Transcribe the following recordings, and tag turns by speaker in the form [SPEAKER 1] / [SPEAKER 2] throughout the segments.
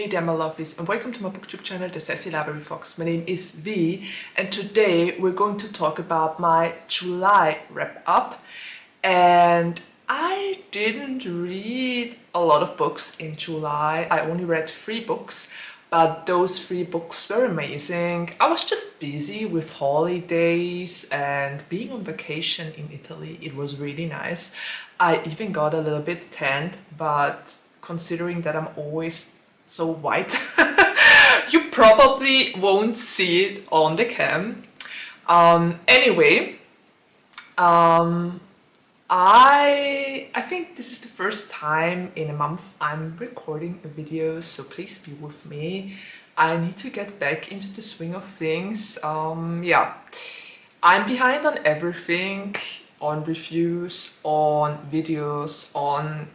[SPEAKER 1] Hey there my lovelies, and welcome to my booktube channel, The Sassy Library Fox. My name is V, and today we're going to talk about my July wrap-up. And I didn't read a lot of books in July. I only read 3 books, but those 3 books were amazing. I was just busy with holidays and being on vacation in Italy. It was really nice. I even got a little bit tanned, but considering that I'm always so white, you probably won't see it on the cam. Anyway, I think this is the first time in a month I'm recording a video, so please be with me. I need to get back into the swing of things. Yeah, I'm behind on everything, on reviews, on videos, on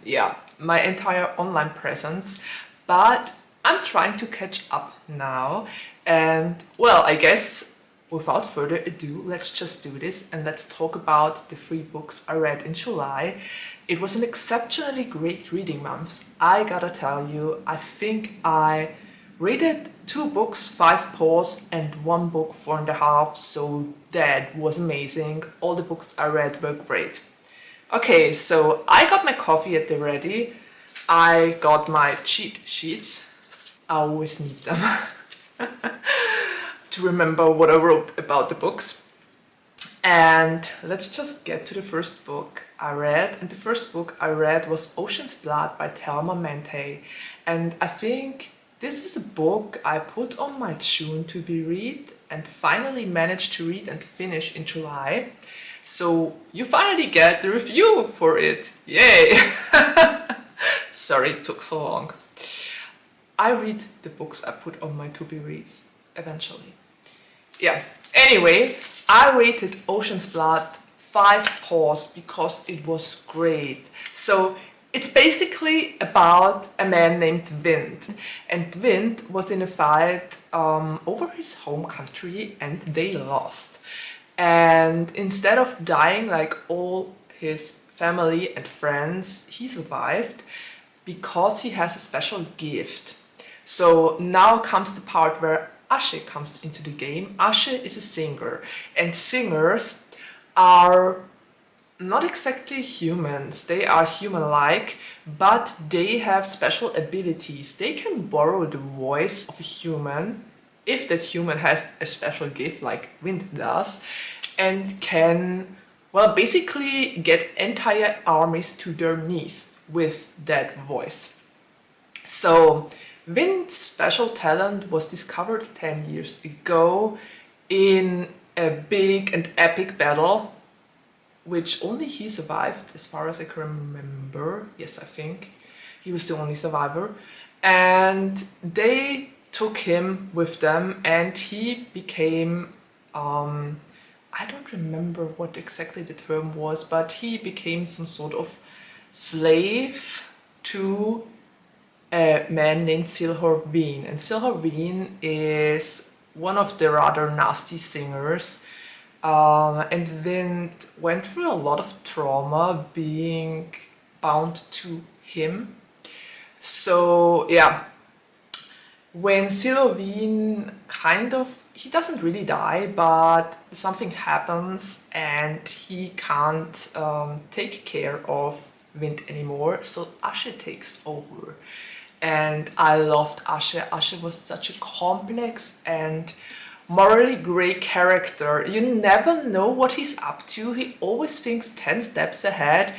[SPEAKER 1] my entire online presence. But I'm trying to catch up now, and well, I guess without further ado, let's just do this and let's talk about the 3 books I read in July. It was an exceptionally great reading month, I gotta tell you. I think I rated 2 books 5 paws and 1 book 4.5, so that was amazing. All the books I read were great. Okay, so I got my coffee at the ready. I got my cheat sheets. I always need them to remember what I wrote about the books. And let's just get to the first book I read. And the first book I read was Ocean's Blood by Thelma Mantey. And I think this is a book I put on my June to be read and finally managed to read and finish in July. So you finally get the review for it. Yay! Sorry it took so long. I read the books I put on my to-be-reads eventually. Yeah, anyway, I rated Ocean's Blood 5 paws because it was great. So it's basically about a man named Wind. And Wind was in a fight over his home country and they lost. And instead of dying like all his family and friends, he survived because he has a special gift. So now comes the part where Ashe comes into the game. Ashe is a singer, and singers are not exactly humans. They are human-like, but they have special abilities. They can borrow the voice of a human, if that human has a special gift like Wind does, and can, well, basically get entire armies to their knees with that voice. So Wind's special talent was discovered 10 years ago in a big and epic battle, which only he survived, as far as I can remember. Yes, I think he was the only survivor. And they took him with them, and he became, I don't remember what exactly the term was, but he became some sort of slave to a man named Silhorveen. And Silhorveen is one of the rather nasty singers, and Wind went through a lot of trauma being bound to him. So yeah, when Silhorveen he doesn't really die, but something happens and he can't take care of Wind anymore, so Ashe takes over. And I loved Ashe. Ashe was such a complex and morally grey character. You never know what he's up to. He always thinks 10 steps ahead.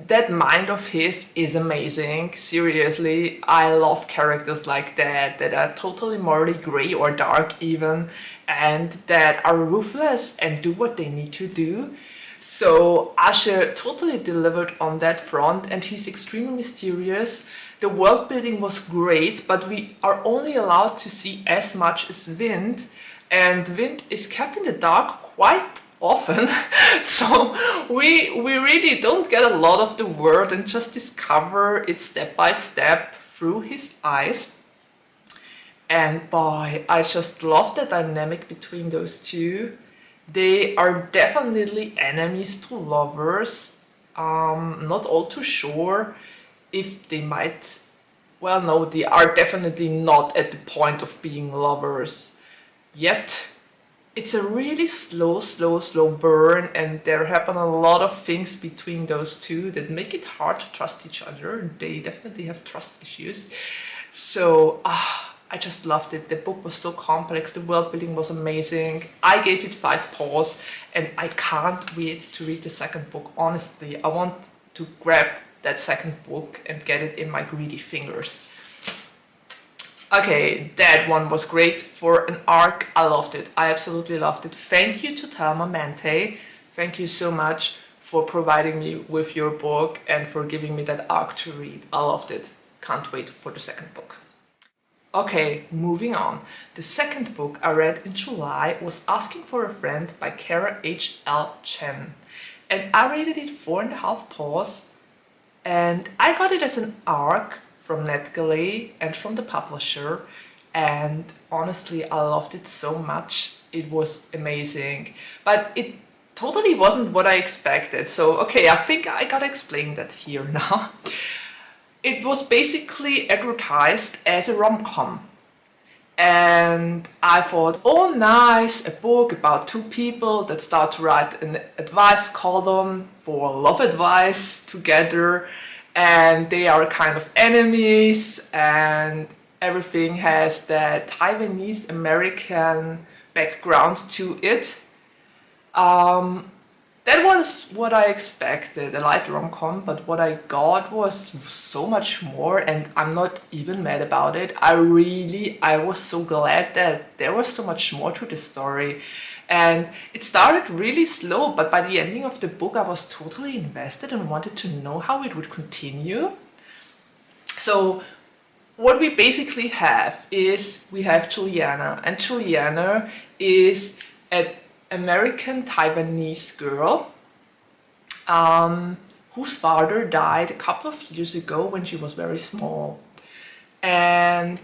[SPEAKER 1] That mind of his is amazing. Seriously, I love characters like that are totally morally grey or dark even, and that are ruthless and do what they need to do. So Ashe totally delivered on that front, and he's extremely mysterious. The world building was great, but we are only allowed to see as much as Wind, and Wind is kept in the dark quite often. So we really don't get a lot of the world and just discover it step by step through his eyes. And boy, I just love the dynamic between those two. They are definitely enemies to lovers. Not all too sure if they might well, no, they are definitely not at the point of being lovers yet. It's a really slow burn, and there happen a lot of things between those two that make it hard to trust each other. They definitely have trust issues. So, I just loved it. The book was so complex, the world building was amazing. I gave it 5 paws, and I can't wait to read the second book. Honestly, I want to grab that second book and get it in my greedy fingers. Okay, that one was great for an arc. I loved it. I absolutely loved it. Thank you to Thelma Mantey. Thank you so much for providing me with your book and for giving me that arc to read. I loved it. Can't wait for the second book. Okay, moving on. The second book I read in July was Asking for a Friend by Kara H.L. Chen. And I rated it 4.5 paws. And I got it as an arc from NetGalley and from the publisher, and honestly I loved it so much. It was amazing, but it totally wasn't what I expected. So okay, I think I gotta explain that here now. It was basically advertised as a rom-com, and I thought, oh nice, a book about 2 people that start to write an advice column for love advice together, and they are kind of enemies, and everything has that Taiwanese American background to it. That was what I expected, a light rom-com, but what I got was so much more, and I'm not even mad about it. I was so glad that there was so much more to the story. And it started really slow, but by the ending of the book I was totally invested and wanted to know how it would continue. So what we basically have is, we have Juliana, and Juliana is an American Taiwanese girl whose father died a couple of years ago when she was very small. And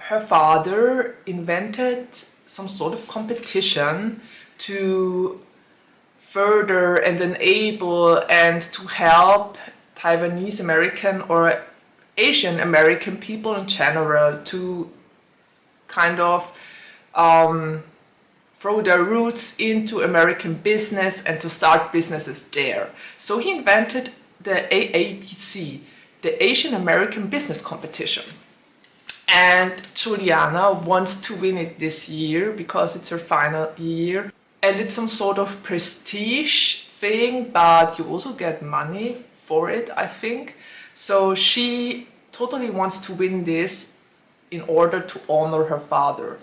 [SPEAKER 1] her father invented some sort of competition to further and enable and to help Taiwanese American or Asian American people in general to kind of throw their roots into American business and to start businesses there. So he invented the AABC, the Asian American Business Competition. And Juliana wants to win it this year because it's her final year. And it's some sort of prestige thing, but you also get money for it, I think. So she totally wants to win this in order to honor her father.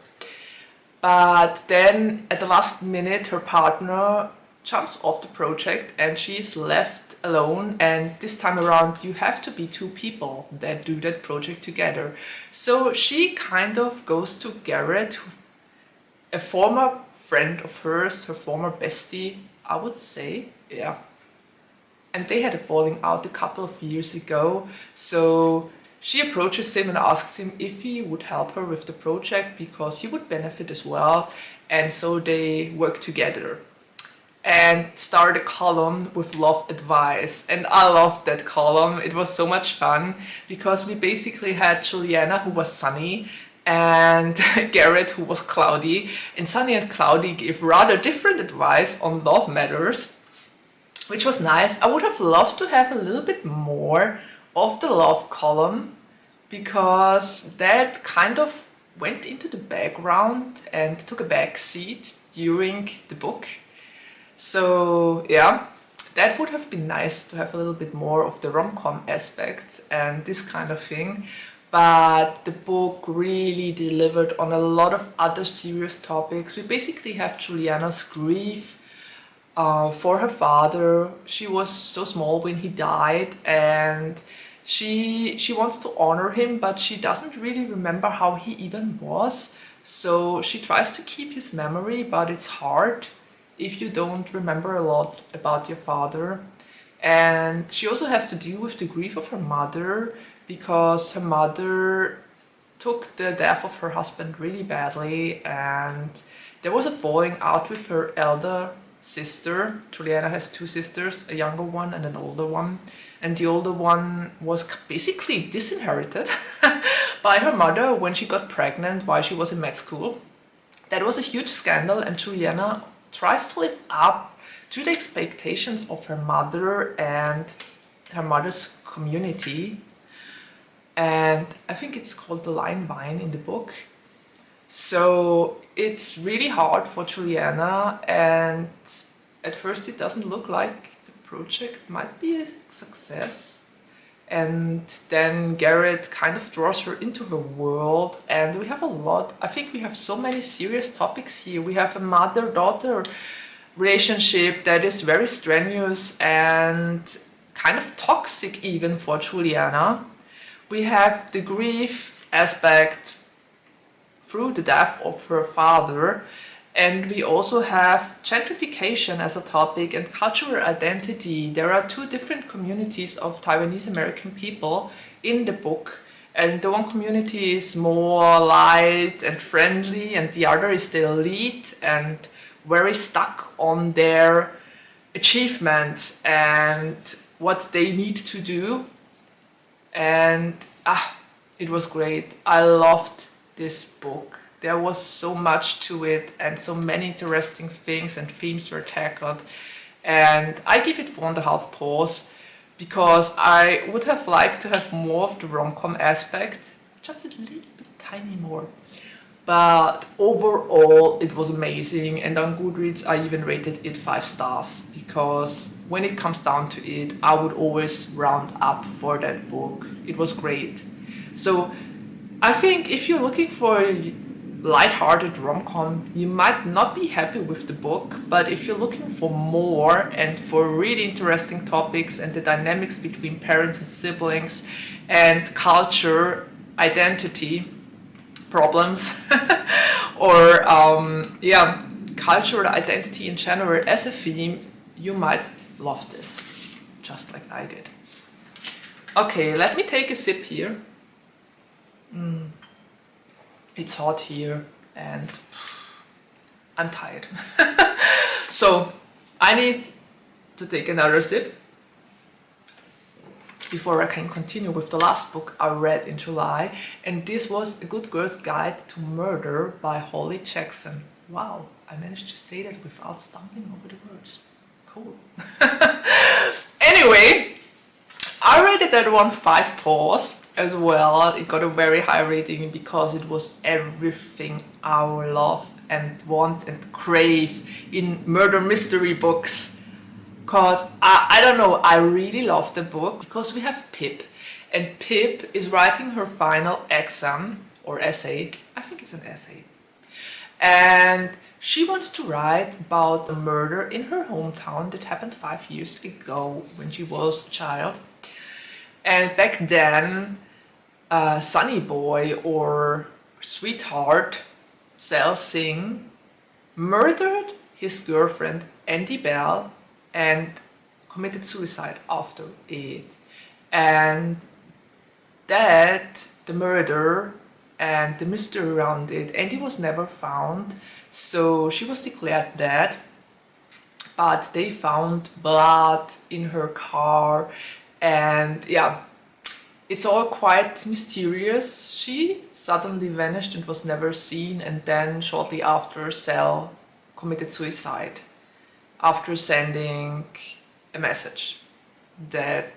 [SPEAKER 1] But then at the last minute, her partner jumps off the project and she's left alone, and this time around you have to be 2 people that do that project together. So she kind of goes to Garrett, a former friend of hers, her former bestie, I would say, yeah. And they had a falling out a couple of years ago, so she approaches him and asks him if he would help her with the project because he would benefit as well, and so they work together and start a column with love advice. And I loved that column. It was so much fun because we basically had Juliana, who was sunny, and Garrett, who was cloudy, and Sunny and Cloudy gave rather different advice on love matters, which was nice. I would have loved to have a little bit more of the love column because that kind of went into the background and took a back seat during the book. So yeah, that would have been nice to have a little bit more of the rom-com aspect and this kind of thing. But the book really delivered on a lot of other serious topics. We basically have Juliana's grief for her father. She was so small when he died, and she wants to honor him, but she doesn't really remember how he even was. So she tries to keep his memory, but it's hard if you don't remember a lot about your father. And she also has to deal with the grief of her mother, because her mother took the death of her husband really badly, and there was a falling out with her elder sister. Juliana has 2 sisters, a younger one and an older one. and the older one was basically disinherited by her mother when she got pregnant while she was in med school. That was a huge scandal, and Juliana tries to live up to the expectations of her mother and her mother's community. And I think it's called The Lion Vine in the book. So it's really hard for Juliana, and at first it doesn't look like the project might be a success. And then Garrett kind of draws her into her world, and we have a lot. I think we have so many serious topics here. We have a mother-daughter relationship that is very strenuous and kind of toxic even for Juliana. We have the grief aspect through the death of her father, and we also have gentrification as a topic and cultural identity. There are two different communities of Taiwanese American people in the book, and the one community is more light and friendly, and the other is the elite and very stuck on their achievements and what they need to do. And it was great. I loved this book. There was so much to it, and so many interesting things and themes were tackled. And I give it 4.5 paws because I would have liked to have more of the rom-com aspect, just a little bit tiny more. But overall, it was amazing, and on Goodreads I even rated it 5 stars, because when it comes down to it, I would always round up for that book. It was great. So I think if you're looking for a light-hearted rom-com, you might not be happy with the book, but if you're looking for more and for really interesting topics and the dynamics between parents and siblings and culture, identity, problems, or cultural identity in general as a theme, you might love this, just like I did. Okay, let me take a sip here. It's hot here and I'm tired. So I need to take another sip before I can continue with the last book I read in July, and this was A Good Girl's Guide to Murder by Holly Jackson. Wow, I managed to say that without stumbling over the words. Cool. Anyway, I rated that one 5 paws as well. It got a very high rating because it was everything I love and want and crave in murder mystery books. Because I don't know, I really love the book because we have Pip, and Pip is writing her final exam or essay. I think it's an essay. And she wants to write about a murder in her hometown that happened 5 years ago when she was a child. And back then, Sunny Boy or Sweetheart Sel Singh murdered his girlfriend Andy Bell and committed suicide after it. And that, the murder and the mystery around it, Andy was never found, so she was declared dead. But they found blood in her car, and yeah, it's all quite mysterious. She suddenly vanished and was never seen, and then shortly after, Sel committed suicide after sending a message that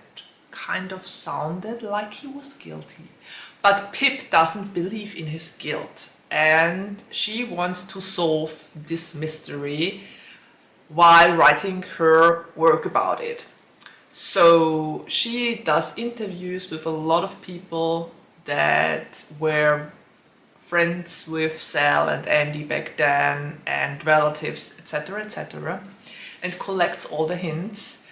[SPEAKER 1] kind of sounded like he was guilty. But Pip doesn't believe in his guilt, and she wants to solve this mystery while writing her work about it. So she does interviews with a lot of people that were friends with Sel and Andy back then, and relatives, etc., etc., and collects all the hints.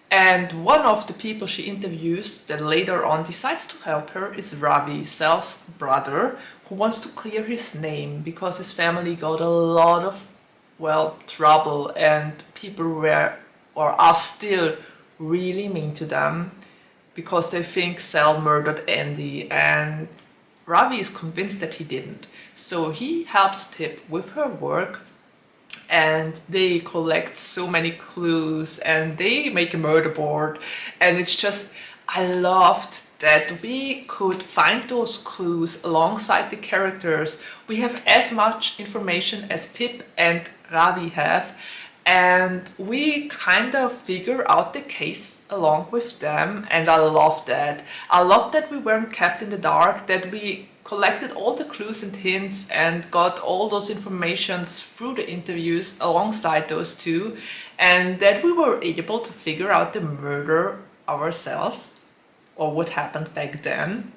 [SPEAKER 1] And one of the people she interviews that later on decides to help her is Ravi, Sel's brother, who wants to clear his name because his family got a lot of, trouble, and people were or are still really mean to them because they think Sel murdered Andy, and Ravi is convinced that he didn't. So he helps Pip with her work, and they collect so many clues and they make a murder board, and it's just, I loved that we could find those clues alongside the characters. We have as much information as Pip and Ravi have, and we kind of figure out the case along with them, and I love that. I love that we weren't kept in the dark, that we collected all the clues and hints and got all those informations through the interviews alongside those two, and that we were able to figure out the murder ourselves, or what happened back then.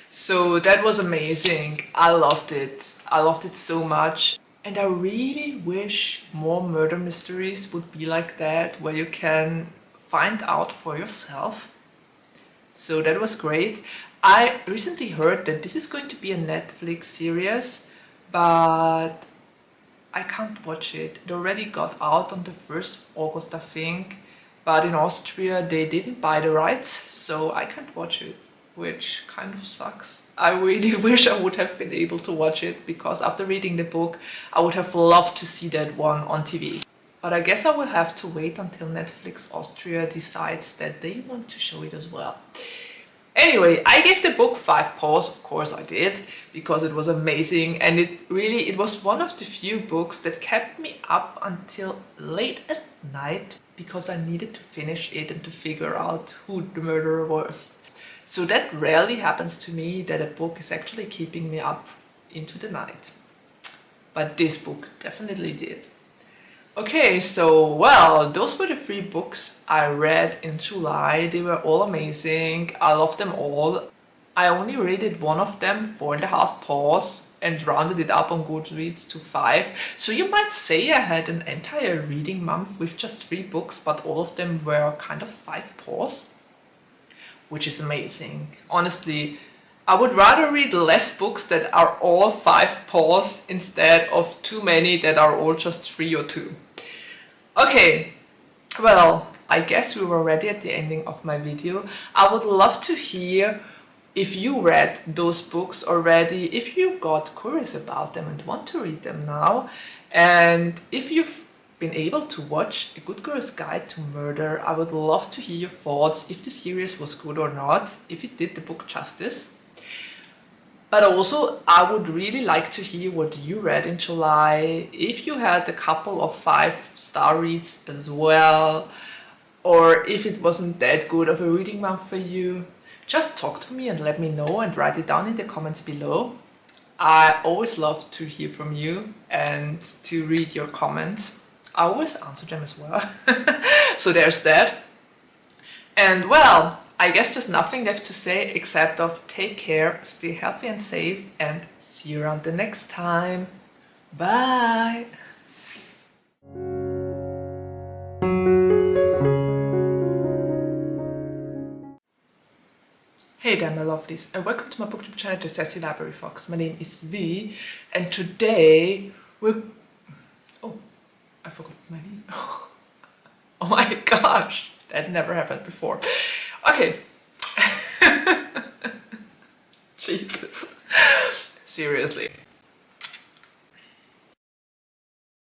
[SPEAKER 1] So that was amazing. I loved it. I loved it so much. And I really wish more murder mysteries would be like that, where you can find out for yourself. So that was great. I recently heard that this is going to be a Netflix series, but I can't watch it. It already got out on the 1st of August, I think, but in Austria they didn't buy the rights, so I can't watch it, which kind of sucks. I really wish I would have been able to watch it, because after reading the book I would have loved to see that one on TV. But I guess I will have to wait until Netflix Austria decides that they want to show it as well. Anyway, I gave the book 5 paws, of course I did, because it was amazing, and it was one of the few books that kept me up until late at night, because I needed to finish it and to figure out who the murderer was. So that rarely happens to me, that a book is actually keeping me up into the night. But this book definitely did. Okay, so well, those were the 3 books I read in July. They were all amazing. I loved them all. I only rated one of them 4.5 paws and rounded it up on Goodreads to 5. So you might say I had an entire reading month with just 3 books, but all of them were kind of 5 paws, which is amazing. Honestly, I would rather read less books that are all 5 paws instead of too many that are all just 3 or 2. Okay, well, I guess we were already at the ending of my video. I would love to hear if you read those books already, if you got curious about them and want to read them now, and if you've been able to watch A Good Girl's Guide to Murder. I would love to hear your thoughts, if the series was good or not, if it did the book justice. But also, I would really like to hear what you read in July, if you had a couple of 5-star reads as well, or if it wasn't that good of a reading month for you. Just talk to me and let me know, and write it down in the comments below. I always love to hear from you and to read your comments. I always answer them as well. So there's that. And well, I guess there's nothing left to say except of take care, stay healthy and safe, and see you around the next time. Bye! Hey there my lovelies, and welcome to my BookTube channel, The Sassy Library Fox. My name is V, and today we're... Oh, I forgot my name. Oh my gosh, that never happened before. Okay. Jesus. Seriously.